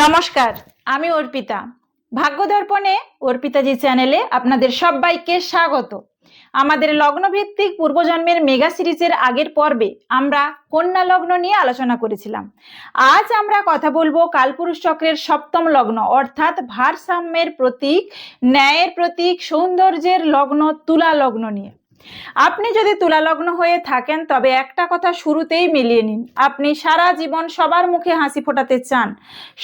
নমস্কার, আমি অর্পিতা। ভাগ্য দর্পণে অর্পিতাজি চ্যানেলে আপনাদের সবাইকে স্বাগত। আমাদের লগ্নভিত্তিক পূর্বজন্মের মেগা সিরিজের আগের পর্বে আমরা কন্যা লগ্ন নিয়ে আলোচনা করেছিলাম। আজ আমরা কথা বলবো কালপুরুষ চক্রের সপ্তম লগ্ন অর্থাৎ ভারসাম্যের প্রতীক, ন্যায়ের প্রতীক, সৌন্দর্যের লগ্ন তুলা লগ্ন নিয়ে। আপনি যদি তুলা লগ্ন হয়ে থাকেন তবে একটা কথা শুরুতেই মিলিয়ে নিন, আপনি সারা জীবন সবার মুখে হাসি ফোটাতে চান,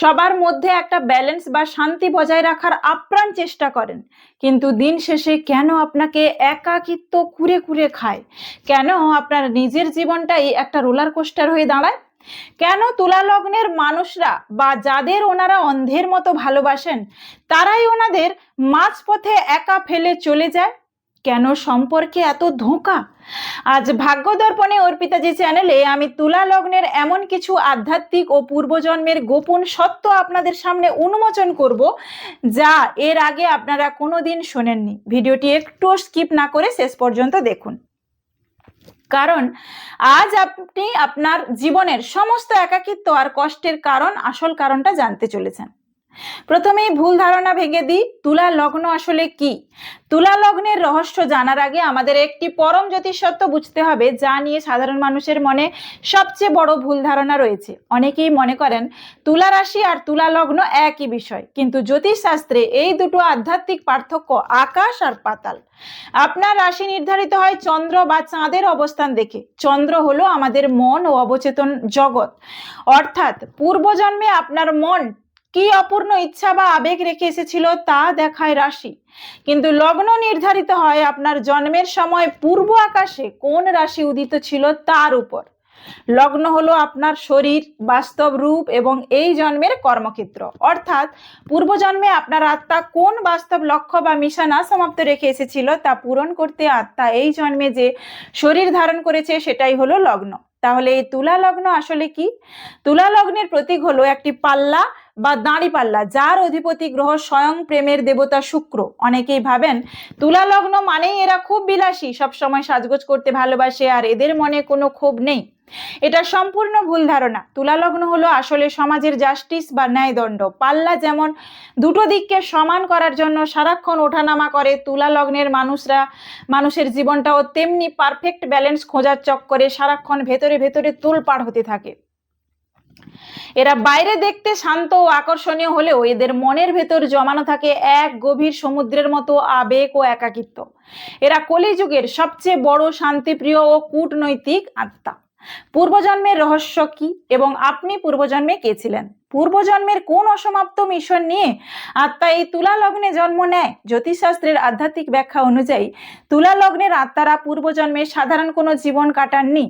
সবার মধ্যে একটা ব্যালেন্স বা শান্তি বজায় রাখার আপ্রাণ চেষ্টা করেন, কিন্তু দিন শেষে কেন আপনাকে একাকিত্ব কুরে কুরে খায়? কেন আপনার নিজের জীবনটাই একটা রোলার কোস্টার হয়ে দাঁড়ায়? কেন তুলা লগ্নের মানুষরা বা যাদের ওনারা অন্ধের মতো ভালোবাসেন তারাই ওনাদের মাঝপথে একা ফেলে চলে যায়? কেন সম্পর্কে এত ধোঁকা? আজ ভাগ্য দর্পণে অর্পিতাজি চ্যানেলে আমি তুলা লগ্নের এমন কিছু আধ্যাত্মিক ও পূর্বজন্মের গোপন সত্য আপনাদের সামনে উন্মোচন করব যা এর আগে আপনারা কোনোদিন শোনেননি। ভিডিওটি একটু স্কিপ না করে শেষ পর্যন্ত দেখুন, কারণ আজ আপনি আপনার জীবনের সমস্ত একাকিত্ব আর কষ্টের কারণ, আসল কারণটা জানতে চলেছেন। প্রথমেই ভুল ধারণা ভেঙে দিই, তুলা লগ্ন আসলে কি? তুলা লগ্নের রহস্য জানার আগে আমাদের একটি পরম জ্যোতিষ সত্য বুঝতে হবে, যা নিয়ে সাধারণ মানুষের মনে সবচেয়ে বড় ভুল ধারণা রয়েছে। অনেকেই মনে করেন তুলা রাশি আর তুলা লগ্ন একই বিষয়, কিন্তু জ্যোতিষ শাস্ত্রে এই দুটো আধ্যাত্মিক পার্থক্য আকাশ আর পাতাল। আপনার রাশি নির্ধারিত হয় চন্দ্র বা চাঁদের অবস্থান দেখে। চন্দ্র হলো আমাদের মন ও অবচেতন জগৎ, অর্থাৎ পূর্বজন্মে আপনার মন কি অপূর্ণ ইচ্ছা বা আবেগ রেখে এসেছিল তা দেখায় রাশি। কিন্তু লগ্ন নির্ধারিত হয় আপনার জন্মের সময় পূর্ব আকাশে কোন রাশি উদিত ছিল তার উপর। লগ্ন হলো আপনার শরীর, বাস্তব রূপ এবং এই জন্মের কর্মক্ষেত্র, অর্থাৎ পূর্বজন্মে আপনার আত্মা কোন বাস্তব লক্ষ্য বা মিশন সমাপ্ত রেখে এসেছিল তা পূরণ করতে আত্মা এই জন্মে যে শরীর ধারণ করেছে সেটাই হলো লগ্ন। তাহলে এই তুলা লগ্ন আসলে কি? তুলা লগ্নের প্রতীক হলো একটি পাল্লা বা দাঁড়ি পাল্লা, যার অধিপতি গ্রহ স্বয়ং প্রেমের দেবতা শুক্র। অনেকেই ভাবেন তুলা লগ্ন মানেই এরা খুব বিলাসী, সবসময় সাজগোজ করতে ভালোবাসে আর এদের মনে কোনো ক্ষোভ নেই। এটা সম্পূর্ণ ভুল ধারণা। তুলা লগ্ন হলো আসলে সমাজের জাস্টিস বা ন্যায়দণ্ড। পাল্লা যেমন দুটো দিককে সমান করার জন্য সারাক্ষণ ওঠানামা করে, তুলা লগ্নের মানুষের জীবনটাও তেমনি পারফেক্ট ব্যালেন্স খোঁজার চক্করে সারাক্ষণ ভেতরে ভেতরে তোলপাড় হতে থাকে। এরা বাইরে দেখতে শান্ত ও আকর্ষণীয় হলেও এদের মনের ভেতর জমানো থাকে এক গভীর সমুদ্রের মতো আবেগ ও একাকিত্ব। এরা কলিযুগের সবচেয়ে বড় শান্তিপ্রিয় ও কূটনৈতিক আত্মা। পূর্বজন্মের রহস্য কি এবং আপনি পূর্বজন্মে কে ছিলেন? পূর্বজন্মের কোন অসমাপ্ত মিশন নিয়ে আত্মা এই তুলা লগ্নে জন্ম নেয়? জ্যোতিষশাস্ত্রের আধ্যাত্মিক ব্যাখ্যা অনুযায়ী তুলা লগ্নের আত্মারা পূর্বজন্মে সাধারণ কোনো জীবন কাটাননি।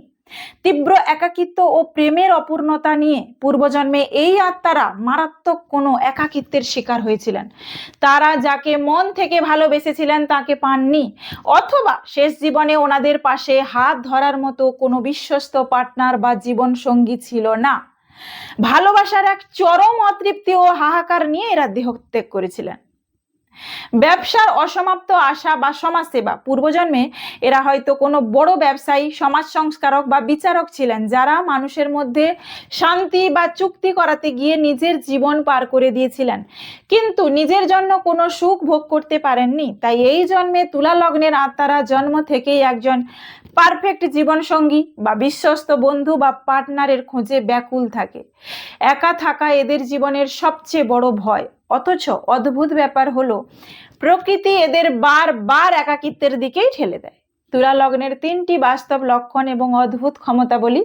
তীব্র একাকিত্ব ও প্রেমের অপূর্ণতা নিয়ে পূর্বজন্মে এই আত্মারা মারাত্মক কোনো একাকিত্বের শিকার হয়েছিলেন। তারা যাকে মন থেকে ভালোবেসেছিলেন তাকে পাননি, অথবা শেষ জীবনে ওনাদের পাশে হাত ধরার মতো কোনো বিশ্বস্ত পার্টনার বা জীবন সঙ্গী ছিল না। ভালোবাসার এক চরম অতৃপ্তি ও হাহাকার নিয়ে এরা দেহত্যাগ করেছিলেন। ব্যবসার অসমাপ্ত আশা বা সমাজসেবা, পূর্বজন্মে এরা হয়তো কোনো বড় ব্যবসায়ী, সমাজ সংস্কারক বা বিচারক ছিলেন, যারা মানুষের মধ্যে শান্তি বা চুক্তি করাতে গিয়ে নিজের জীবন পার করে দিয়েছিলেন, কিন্তু নিজের জন্য কোনো সুখ ভোগ করতে পারেননি। তাই এই জন্মে তুলা লগ্নের আত্মারা জন্ম থেকেই একজন পারফেক্ট জীবনসঙ্গী বা বিশ্বস্ত বন্ধু বা পার্টনারের খোঁজে ব্যাকুল থাকে। একা থাকা এদের জীবনের সবচেয়ে বড় ভয়। অথচ অদ্ভুত ব্যাপার হলো প্রকৃতি এদের বারবার একাকিত্বের দিকেই ঠেলে দেয়। তুলা লগ্নের 3টি বাস্তব লক্ষণ এবং অদ্ভুত ক্ষমতাবলী।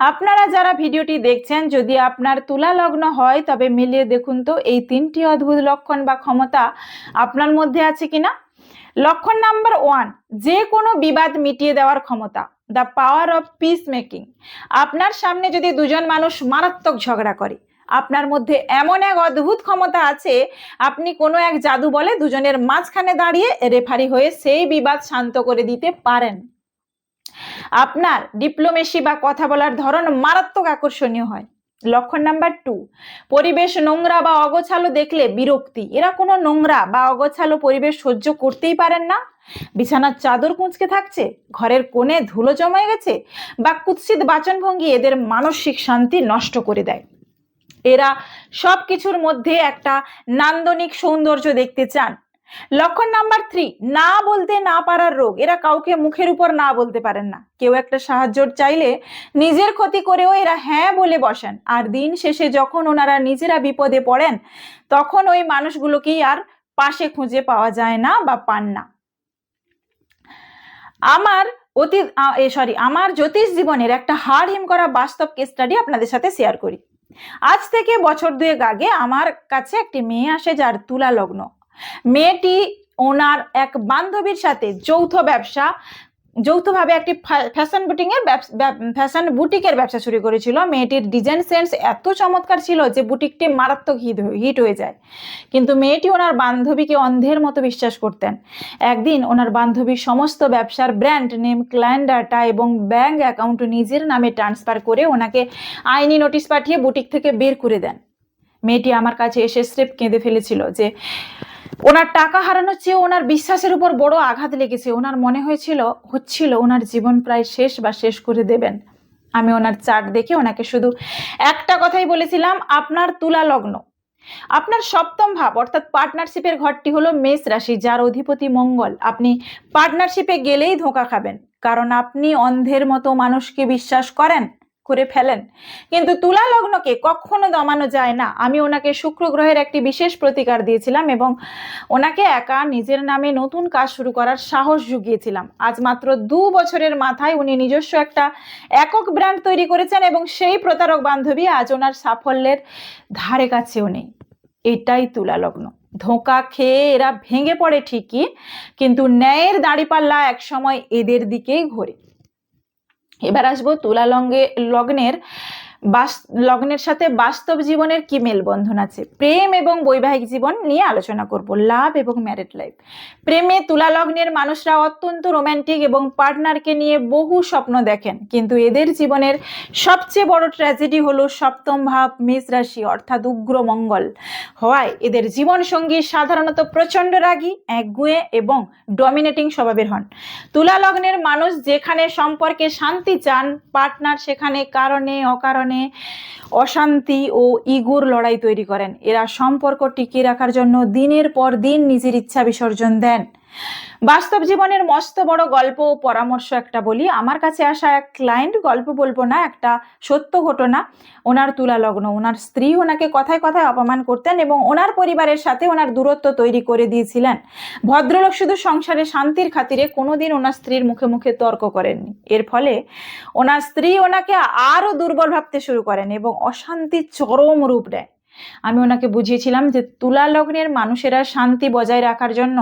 আপনারা যারা ভিডিওটি দেখছেন, যদি আপনার তুলা লগ্ন হয় তবে মিলিয়ে দেখুন তো এই 3টি অদ্ভুত লক্ষণ বা ক্ষমতা আপনার মধ্যে আছে কিনা। লক্ষণ নাম্বার 1, যে কোনো বিবাদ মিটিয়ে দেওয়ার ক্ষমতা, the power of piece making. আপনার সামনে যদি দুজন মানুষ মারাত্মক ঝগড়া করে, আপনার মধ্যে এমন এক অদ্ভুত ক্ষমতা আছে, আপনি কোনো এক জাদু বলে দুজনের মাঝখানে দাঁড়িয়ে রেফারি হয়ে সেই বিবাদ শান্ত করে দিতে পারেন। আপনার ডিপ্লোমেসি বা কথা বলার ধরন মারাত্মক আকর্ষণীয় হয়। লক্ষণ নাম্বার 2, পরিবেশ নোংরা বা অগোছালো দেখলে বিরক্তি। এরা কোনো নোংরা বা অগোছালো পরিবেশ সহ্য করতেই পারেন না। বিছানার চাদর কুঁচকে থাকছে, ঘরের কোণে ধুলো জমে গেছে বা কুৎসিত বাচনভঙ্গি এদের মানসিক শান্তি নষ্ট করে দেয়। এরা সবকিছুর মধ্যে একটা নান্দনিক সৌন্দর্য দেখতে চান। লক্ষণ নাম্বার 3, না বলতে না পারার রোগ। এরা কাউকে মুখের উপর না বলতে পারেন না। কেউ একটা সাহায্য চাইলে নিজের ক্ষতি করেও এরা হ্যাঁ বলে বসেন, আর দিন শেষে যখন ওনারা নিজেরা বিপদে পড়েন তখন ওই মানুষগুলোকেই আর পাশে খুঁজে পাওয়া যায় না বা পান না। আমার জ্যোতিষ জীবনের একটা হাড় হিম করা বাস্তব কেস স্টাডি আপনাদের সাথে শেয়ার করি। আজ থেকে বছর 2 আগে আমার কাছে একটি মেয়ে আসে যার তুলা লগ্ন। মেয়েটি ওনার এক বান্ধবীর সাথে যৌথভাবে একটি ফ্যাশন বুটিকের ব্যবসা শুরু করেছিল। মেয়েটির ডিজাইন সেন্স এত চমৎকার ছিল যে বুটিকটি মারাত্মক হিট হয়ে যায়, কিন্তু মেয়েটি ওনার বান্ধবীকে অন্ধের মতো বিশ্বাস করতেন। একদিন ওনার বান্ধবী সমস্ত ব্যবসার ব্র্যান্ড নেম, ক্লায়েন্ট ডাটা এবং ব্যাংক অ্যাকাউন্ট নিজের নামে ট্রান্সফার করে ওনাকে আইনি নোটিশ পাঠিয়ে বুটিক থেকে বের করে দেন। মেয়েটি আমার কাছে এসে স্রেফ কেঁদে ফেলেছিল যে ওনার টাকা হারানোর চেয়ে ওনার বিশ্বাসের উপর বড় আঘাত লেগেছে। ওনার মনে হচ্ছিল ওনার জীবন প্রায় শেষ করে দেবেন। আমি ওনার চার্ট দেখে ওনাকে শুধু একটা কথাই বলেছিলাম, আপনার তুলা লগ্ন, আপনার সপ্তম ভাব অর্থাৎ পার্টনারশিপের ঘরটি হলো মেষ রাশি, যার অধিপতি মঙ্গল। আপনি পার্টনারশিপে গেলেই ধোঁকা খাবেন, কারণ আপনি অন্ধের মতো মানুষকে বিশ্বাস করে ফেলেন, কিন্তু তুলা লগ্নকে কখনো দমানো যায় না। আমি ওনাকে শুক্র গ্রহের একটি বিশেষ প্রতিকার দিয়েছিলাম এবং ওনাকে একা নিজের নামে নতুন কাজ শুরু করার সাহস জুগিয়েছিলাম। আজ মাত্র 2 বছরের মাথায় উনি নিজস্ব একটা একক ব্র্যান্ড তৈরি করেছেন এবং সেই প্রতারক বান্ধবী আজ ওনার সাফল্যের ধারে কাছেও নেই। এটাই তুলা লগ্ন। ধোঁকা খেয়ে এরা ভেঙে পড়ে ঠিকই, কিন্তু ন্যায়ের দাঁড়িপাল্লা একসময় এদের দিকেই ঘোরে। এবার আসবো তুলা লগ্নের সাথে বাস্তব জীবনের কি মেলবন্ধন আছে। প্রেম এবং বৈবাহিক জীবন নিয়ে আলোচনা করব, লাভ এবং ম্যারিড লাইফ। প্রেমে তুলা লগ্নের মানুষরা অত্যন্ত রোম্যান্টিক এবং পার্টনারকে নিয়ে বহু স্বপ্ন দেখেন, কিন্তু এদের জীবনের সবচেয়ে বড় ট্র্যাজেডি হলো সপ্তম ভাব মেষ রাশি অর্থাৎ উগ্র মঙ্গল হওয়ায় এদের জীবন সঙ্গী সাধারণত প্রচন্ড রাগী, একগুঁয়ে এবং ডমিনেটিং স্বভাবের হন। তুলা লগ্নের মানুষ যেখানে সম্পর্কে শান্তি চান, পার্টনার সেখানে কারণে অকারণে অশান্তি ও ইগোর লড়াই তৈরি করেন। এরা সম্পর্ক টিকিয়ে রাখার জন্য দিনের পর দিন নিজের ইচ্ছা বিসর্জন দেন। বাস্তব জীবনের মস্ত বড় গল্প ও পরামর্শ একটা বলি। আমার কাছে আসা এক ক্লায়েন্ট, গল্প বলবো না, একটা সত্য ঘটনা। ওনার তুলা লগ্ন, ওনার স্ত্রী ওনাকে কথায় কথায় অপমান করতেন এবং ওনার পরিবারের সাথে ওনার দূরত্ব তৈরি করে দিয়েছিলেন। ভদ্রলোক শুধু সংসারে শান্তির খাতিরে কোনোদিন ওনার স্ত্রীর মুখে মুখে তর্ক করেননি। এর ফলে ওনার স্ত্রী ওনাকে আরো দুর্বল ভাবতে শুরু করেন এবং অশান্তির চরম রূপ নেয়। আমি ওনাকে বুঝিয়েছিলাম যে তুলা লগ্নের মানুষেরা শান্তি বজায় রাখার জন্য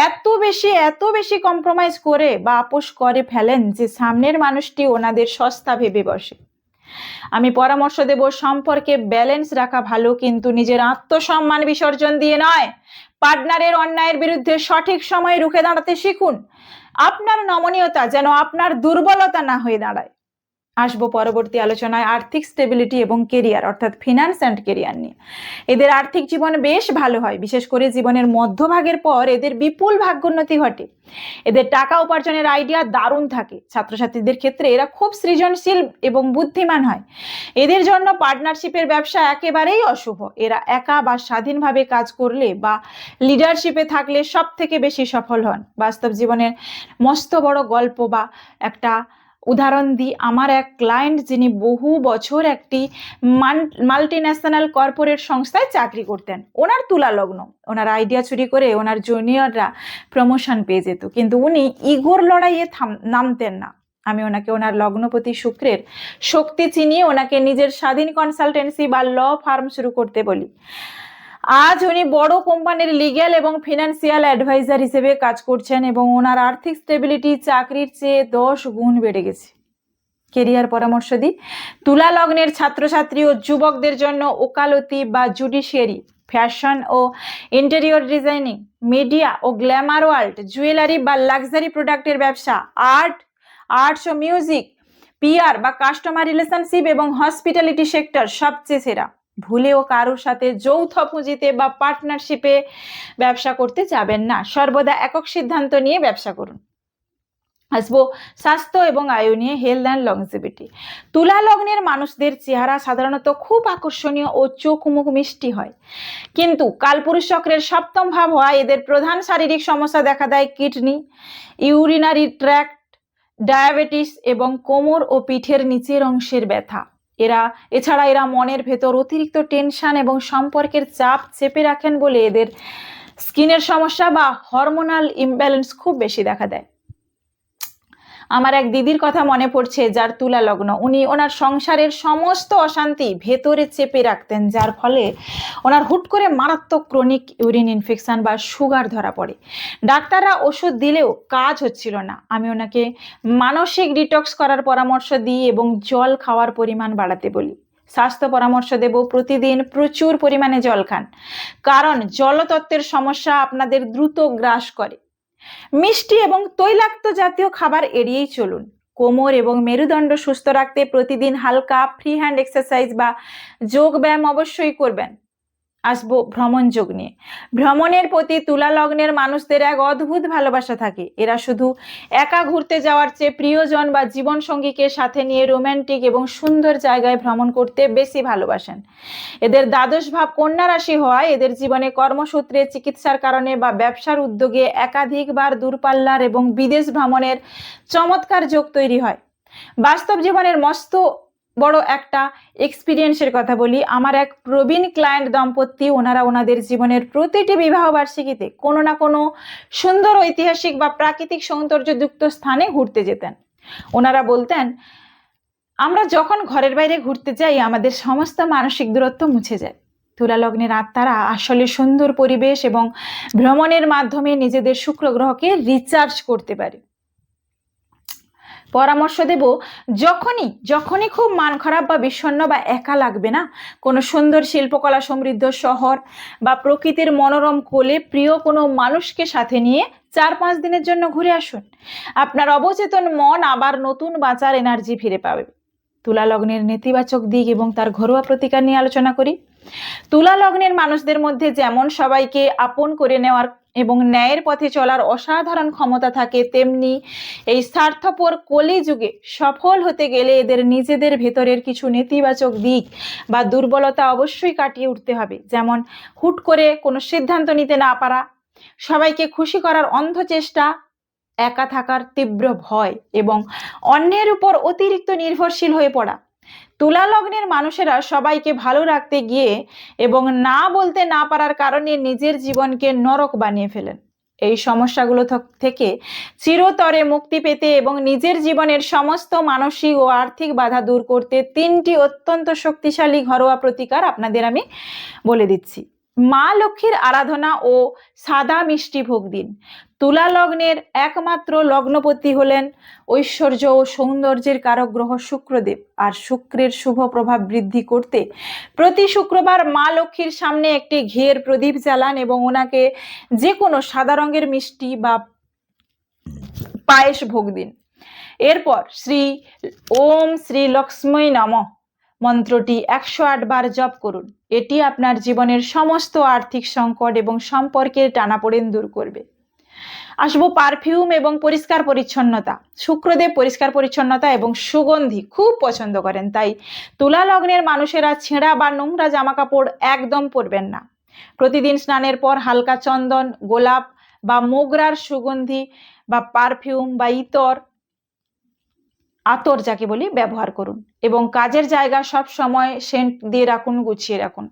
এত বেশি কম্প্রোমাইজ করে বা আপোষ করে ফেলেন যে সামনের মানুষটি ওনাদের সস্তা ভেবে বসে। আমি পরামর্শ দেব, সম্পর্কে ব্যালেন্স রাখা ভালো, কিন্তু নিজের আত্মসম্মান বিসর্জন দিয়ে নয়। পার্টনারের অন্যায়ের বিরুদ্ধে সঠিক সময়ে রুখে দাঁড়াতে শিখুন। আপনার নমনীয়তা যেন আপনার দুর্বলতা না হয়ে দাঁড়ায়। আসবো পরবর্তী আলোচনায় আর্থিক স্টেবিলিটি এবং কেরিয়ার অর্থাৎ ফিনান্স অ্যান্ড কেরিয়ার নিয়ে। এদের আর্থিক জীবন বেশ ভালো হয়, বিশেষ করে জীবনের মধ্যভাগের পর এদের বিপুল ভাগ্যোন্নতি ঘটে। এদের টাকা উপার্জনের আইডিয়া দারুণ থাকে। ছাত্রছাত্রীদের ক্ষেত্রে এরা খুব সৃজনশীল এবং বুদ্ধিমান হয়। এদের জন্য পার্টনারশিপের ব্যবসা একেবারেই অশুভ। এরা একা বা স্বাধীনভাবে কাজ করলে বা লিডারশিপে থাকলে সব থেকে বেশি সফল হন। বাস্তব জীবনের মস্ত বড় গল্প বা একটা উদাহরণ দিই। আমার এক ক্লায়েন্ট, যিনি বহু বছর একটি মাল্টিন্যাশনাল কর্পোরেট সংস্থায় চাকরি করতেন। ওনার তুলা লগ্ন, ওনার আইডিয়া চুরি করে ওনার জুনিয়ররা প্রমোশন পেয়ে যেত, কিন্তু উনি ইগোর লড়াইয়ে নামতেন না। আমি ওনাকে ওনার লগ্নপতি শুক্রের শক্তি চিনিয়ে ওনাকে নিজের স্বাধীন কনসালটেন্সি বা ল ফার্ম শুরু করতে বলি। আজ উনি বড় কোম্পানির লিগ্যাল এবং ফিনান্সিয়াল অ্যাডভাইজার হিসেবে কাজ করছেন এবং ওনার আর্থিক স্টেবিলিটি চাকরির চেয়ে 10 গুণ বেড়ে গেছে। কেরিয়ার পরামর্শ দিই, তুলা লগ্নের ছাত্রছাত্রী ও যুবকদের জন্য ওকালতি বা জুডিশিয়ারি, ফ্যাশন ও ইন্টেরিয়র ডিজাইনিং, মিডিয়া ও গ্ল্যামার ওয়ার্ল্ড, জুয়েলারি বা লাক্সারি প্রোডাক্টের ব্যবসা, আর্টস ও মিউজিক, পিআর বা কাস্টমার রিলেশনশিপ এবং হসপিটালিটি সেক্টর সবচেয়ে সেরা। ভুলেও কারোর সাথে যৌথ পুঁজিতে বা পার্টনারশিপে ব্যবসা করতে যাবেন না। সর্বদা একক সিদ্ধান্ত নিয়ে ব্যবসা করুন। আসবো স্বাস্থ্য এবং আয়ু নিয়ে, হেলথ অ্যান্ড লংজিভিটি। তুলা লগ্নের মানুষদের চেহারা সাধারণত খুব আকর্ষণীয় ও চোখ মুখ মিষ্টি হয়, কিন্তু কালপুরুষ চক্রের সপ্তম ভাব হওয়ায় এদের প্রধান শারীরিক সমস্যা দেখা দেয় কিডনি, ইউরিনারি ট্র্যাক্ট, ডায়াবেটিস এবং কোমর ও পিঠের নিচের অংশের ব্যথা। এছাড়া এরা মনের ভেতর অতিরিক্ত টেনশন এবং সম্পর্কের চাপ চেপে রাখেন বলে এদের স্কিনের সমস্যা বা হরমোনাল ইমব্যালেন্স খুব বেশি দেখা দেয়। আমার এক দিদির কথা মনে পড়ছে, যার তুলা লগ্ন। উনি ওনার সংসারের সমস্ত অশান্তি ভেতরে চেপে রাখতেন, যার ফলে ওনার হুট করে মারাত্মক ক্রনিক ইউরিন ইনফেকশন বা সুগার ধরা পড়ে। ডাক্তাররা ওষুধ দিলেও কাজ হচ্ছিল না। আমি ওনাকে মানসিক ডিটক্স করার পরামর্শ দিই এবং জল খাওয়ার পরিমাণ বাড়াতে বলি। স্বাস্থ্য পরামর্শ দেব, প্রতিদিন প্রচুর পরিমাণে জল খান, কারণ জলতত্ত্বের সমস্যা আপনাদের দ্রুত গ্রাস করে। মিষ্টি এবং তৈলাক্ত জাতীয় খাবার এড়িয়েই চলুন। কোমর এবং মেরুদণ্ড সুস্থ রাখতে প্রতিদিন হালকা ফ্রি হ্যান্ড এক্সারসাইজ বা যোগ ব্যায়াম অবশ্যই করবেন। আসবো ভ্রমণ যোগ নিয়ে। ভ্রমণের প্রতি তুলা লগ্নের মানুষদের এক অদ্ভুত ভালোবাসা থাকে। এরা শুধু একা ঘুরতে যাওয়ার চেয়ে প্রিয়জন বা জীবন সঙ্গীকে সাথে নিয়ে রোমান্টিক এবং সুন্দর জায়গায় ভ্রমণ করতে বেশি ভালোবাসেন। এদের দ্বাদশ ভাব কন্যা রাশি হওয়ায় এদের জীবনে কর্মসূত্রে, চিকিৎসার কারণে বা ব্যবসার উদ্যোগে একাধিকবার দূরপাল্লার এবং বিদেশ ভ্রমণের চমৎকার যোগ তৈরি হয়। বাস্তব জীবনের মস্ত বড় একটা এক্সপিরিয়েন্সের কথা বলি। আমার এক প্রবীণ ক্লায়েন্ট দম্পতি, ওনারা ওনাদের জীবনের প্রতিটি বিবাহ বার্ষিকীতে কোনো না কোনো সুন্দর ঐতিহাসিক বা প্রাকৃতিক সৌন্দর্যযুক্ত স্থানে ঘুরতে যেতেন। ওনারা বলতেন, আমরা যখন ঘরের বাইরে ঘুরতে যাই আমাদের সমস্ত মানসিক দূরত্ব মুছে যায়। তুলা লগ্নের আত্মারা আসলে সুন্দর পরিবেশ এবং ভ্রমণের মাধ্যমে নিজেদের শুক্র গ্রহকে রিচার্জ করতে পারে। পরামর্শ দেব, যখনই খুব মান খারাপ বা বিষণ্ণ বা একা লাগবে না, কোনো সুন্দর শিল্পকলা সমৃদ্ধ শহর বা প্রকৃতির মনোরম কোলে প্রিয় কোনো মানুষকে সাথে নিয়ে 4-5 দিনের জন্য ঘুরে আসুন। আপনার অবচেতন মন আবার নতুন বাঁচার এনার্জি ফিরে পাবে। তুলা লগ্নের নেতিবাচক দিক এবং তার ঘরোয়া প্রতিকার নিয়ে আলোচনা করি। তুলা লগ্নের মানুষদের মধ্যে যেমন সবাইকে আপন করে নেওয়ার এবং ন্যায়ের পথে চলার অসাধারণ ক্ষমতা থাকে, তেমনি এই স্বার্থপর কলিযুগে সফল হতে গেলে এদের নিজেদের ভেতরের কিছু নেতিবাচক দিক বা দুর্বলতা অবশ্যই কাটিয়ে উঠতে হবে। যেমন হুট করে কোনো সিদ্ধান্ত নিতে না পারা, সবাইকে খুশি করার অন্ধ চেষ্টা, একা থাকার তীব্র ভয় এবং অন্যের উপর অতিরিক্ত নির্ভরশীল হয়ে পড়া। তুলা লগ্নের মানুষেরা সবাইকে ভালো রাখতে গিয়ে এবং না বলতে না পারার কারণে নিজের জীবনকে নরক বানিয়ে ফেলেন। এই সমস্যাগুলো থেকে চিরতরে মুক্তি পেতে এবং নিজের জীবনের সমস্ত মানসিক ও আর্থিক বাধা দূর করতে 3টি অত্যন্ত শক্তিশালী ঘরোয়া প্রতিকার আপনাদের আমি বলে দিচ্ছি। মা লক্ষ্মীর আরাধনা ও সাদা মিষ্টি ভোগ দিন। তুলা লগ্নের একমাত্র লগ্নপতি হলেন ঐশ্বর্য ও সৌন্দর্যের কারক গ্রহ শুক্রদেব, আর শুক্রের শুভ প্রভাব বৃদ্ধি করতে প্রতি শুক্রবার মা লক্ষ্মীর সামনে একটি ঘিয়ের প্রদীপ জ্বালান এবং ওনাকে যে কোনো সাদা রঙের মিষ্টি বা পায়েস ভোগ দিন। এরপর ওম শ্রী লক্ষ্মী নমঃ মন্ত্রটি 108 বার জপ করুন। এটি আপনার জীবনের সমস্ত আর্থিক সংকট এবং সম্পর্কের টানাপোড়েন দূর করবে। আসবো পারফিউম এবং পরিষ্কার পরিচ্ছন্নতা। শুক্রদেব পরিষ্কার পরিচ্ছন্নতা এবং সুগন্ধি খুব পছন্দ করেন, তাই তুলা লগ্নের মানুষেরা ছেঁড়া বা নোংরা জামা কাপড় একদম পরবেন না। প্রতিদিন স্নানের পর হালকা চন্দন, গোলাপ বা মোগরার সুগন্ধি বা পারফিউম বা আতর যাকে বলি ব্যবহার করুন এবং কাজের জায়গা সব সময় সেন্ট দিয়ে রাখুন, গুছিয়ে রাখুন।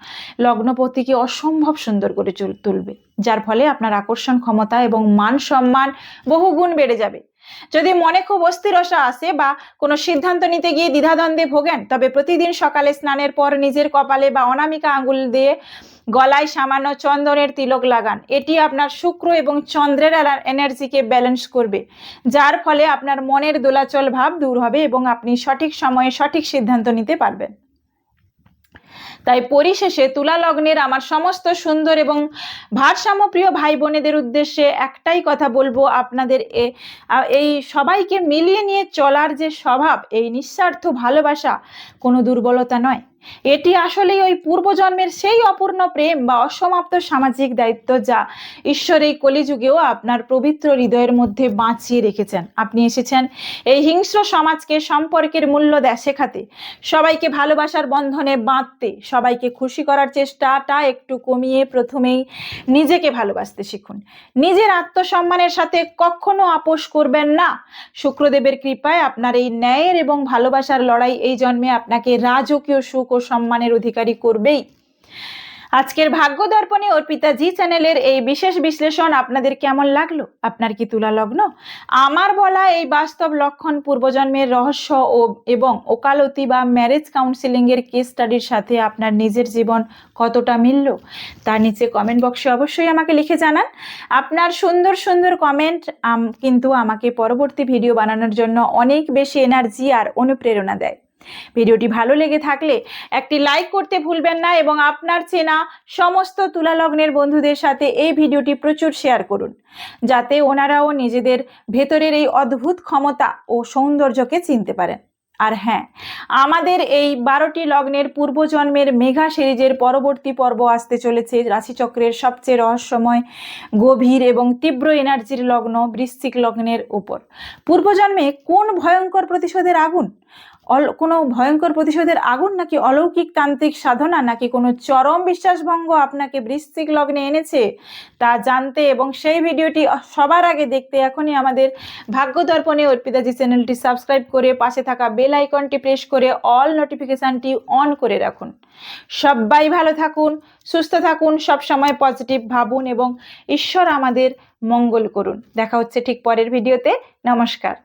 লগ্নপতিকে অসম্ভব সুন্দর করে তুলবে, যার ফলে আপনার আকর্ষণ ক্ষমতা এবং মান সম্মান বহুগুণ বেড়ে যাবে। যদি মনে খুব অস্থিরতা আসে বা কোনো সিদ্ধান্ত নিতে গিয়ে দ্বিধাদ্বন্দ্বে ভোগেন, তবে প্রতিদিন সকালে স্নানের পর নিজের কপালে বা অনামিকা আঙ্গুল দিয়ে গলায় সামান্য চন্দনের তিলক লাগান। এটি আপনার শুক্র এবং চন্দ্রের এনার্জিকে ব্যালেন্স করবে, যার ফলে আপনার মনের দোলাচল ভাব দূর হবে এবং আপনি সঠিক সময়ে সঠিক সিদ্ধান্ত নিতে পারবেন। তাই পরিশেষে তুলা লগ্নের আমার সমস্ত সুন্দর এবং ভারসাম্য প্রিয় ভাই বোনেদের উদ্দেশ্যে একটাই কথা বলবো, আপনাদের এই সবাইকে মিলিয়ে নিয়ে চলার যে স্বভাব, এই নিঃস্বার্থ ভালোবাসা কোনো দুর্বলতা নয়। এটি আসলেই ওই পূর্বজন্মের সেই অপূর্ণ প্রেম বা অসমাপ্ত সামাজিক দায়িত্ব যা ঈশ্বর এই কলিযুগেও আপনার পবিত্র হৃদয়ের মধ্যে বাঁচিয়ে রেখেছেন। আপনি এসেছেন এই হিংস্র সমাজকে সম্পর্কের মূল্য শেখাতে, সবাইকে ভালোবাসার বন্ধনে বাঁধতে, সবাইকে খুশি করার চেষ্টাটা একটু কমিয়ে প্রথমেই নিজেকে ভালোবাসতে শিখুন। নিজের আত্মসম্মানের সাথে কখনো আপোষ করবেন না। শুক্রদেবের কৃপায় আপনার এই ন্যায়ের এবং ভালোবাসার লড়াই এই জন্মে আপনাকে রাজকীয় সুখ ও সম্মানের অধিকারী করবেই। আজকের ভাগ্য দর্পণে অর্পিতা জি চ্যানেলের এই বিশেষ বিশ্লেষণ আপনাদের কেমন লাগলো? আপনার কি তুলা লগ্ন? আমার বলা এই বাস্তব লক্ষণ পূর্বজন্মের রহস্য এবং ওকালতি বা ম্যারেজ কাউন্সিলিং এর কেস স্টাডির সাথে আপনার নিজের জীবন কতটা মিলল তা নিচে কমেন্ট বক্সে অবশ্যই আমাকে লিখে জানান। আপনার সুন্দর সুন্দর কমেন্ট কিন্তু আমাকে পরবর্তী ভিডিও বানানোর জন্য অনেক বেশি এনার্জি আর অনুপ্রেরণা দেয়। ভিডিওটি ভালো লেগে থাকলে একটি লাইক করতে ভুলবেন না এবং আপনার চেনা সমস্ত তুলা লগ্নের বন্ধুদের সাথে এই ভিডিওটি প্রচুর শেয়ার করুন, যাতে ওনারাও নিজেদের ভেতরের এই অদ্ভুত ক্ষমতা ও সৌন্দর্যকে চিনতে পারেন। আর হ্যাঁ, আমাদের এই 12টি লগ্নের পূর্বজন্মের মেঘা সিরিজের পরবর্তী পর্ব আসতে চলেছে রাশিচক্রের সবচেয়ে রহস্যময়, গভীর এবং তীব্র এনার্জির লগ্ন বৃশ্চিক লগ্নের উপর। পূর্বজন্মে কোন ভয়ঙ্কর প্রতিশোধের আগুন, কোনো ভয়ঙ্কর প্রতিশোধের আগুন, নাকি অলৌকিক তান্ত্রিক সাধনা, নাকি কোনো চরম বিশ্বাসভঙ্গ আপনাকে বৃশ্চিক লগ্নে এনেছে তা জানতে এবং সেই ভিডিওটি সবার আগে দেখতে এখনই আমাদের ভাগ্য দর্পণে অর্পিতাজি চ্যানেলটি সাবস্ক্রাইব করে পাশে থাকা বেল আইকনটি প্রেস করে অল নোটিফিকেশনটি অন করে রাখুন। সবাই ভালো থাকুন, সুস্থ থাকুন, সব সময় পজিটিভ ভাবুন এবং ঈশ্বর আমাদের মঙ্গল করুন। দেখা হচ্ছে ঠিক পরের ভিডিওতে। নমস্কার।